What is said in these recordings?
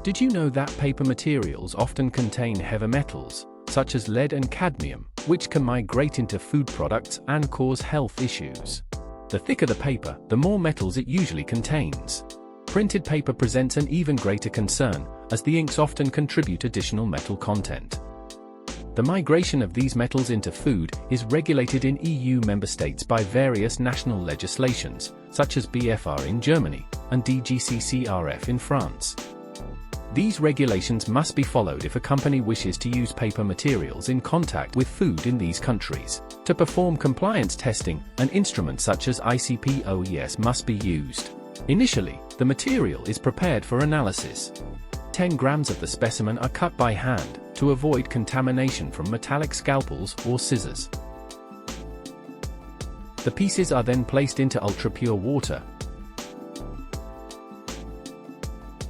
Did you know that paper materials often contain heavy metals, such as lead and cadmium, which can migrate into food products and cause health issues? The thicker the paper, the more metals it usually contains. Printed paper presents an even greater concern, as the inks often contribute additional metal content. The migration of these metals into food is regulated in EU member states by various national legislations, such as BFR in Germany and DGCCRF in France. These regulations must be followed if a company wishes to use paper materials in contact with food in these countries. To perform compliance testing, an instrument such as ICP-OES must be used. Initially, the material is prepared for analysis. 10 grams of the specimen are cut by hand, to avoid contamination from metallic scalpels or scissors. The pieces are then placed into ultra-pure water.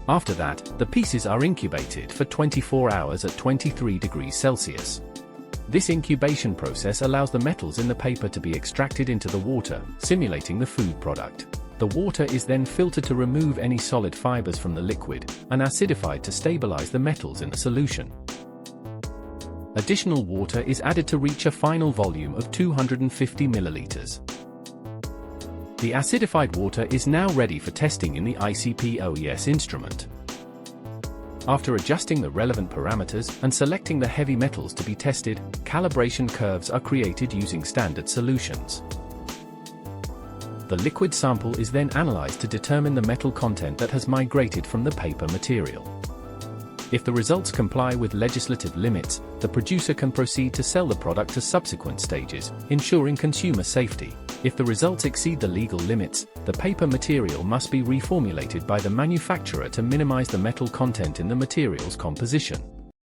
After that, the pieces are incubated for 24 hours at 23 degrees Celsius. This incubation process allows the metals in the paper to be extracted into the water, simulating the food product. The water is then filtered to remove any solid fibers from the liquid, and acidified to stabilize the metals in the solution. Additional water is added to reach a final volume of 250 milliliters. The acidified water is now ready for testing in the ICP-OES instrument. After adjusting the relevant parameters and selecting the heavy metals to be tested, calibration curves are created using standard solutions. The liquid sample is then analyzed to determine the metal content that has migrated from the paper material. If the results comply with legislative limits, the producer can proceed to sell the product to subsequent stages, ensuring consumer safety. If the results exceed the legal limits, the paper material must be reformulated by the manufacturer to minimize the metal content in the material's composition.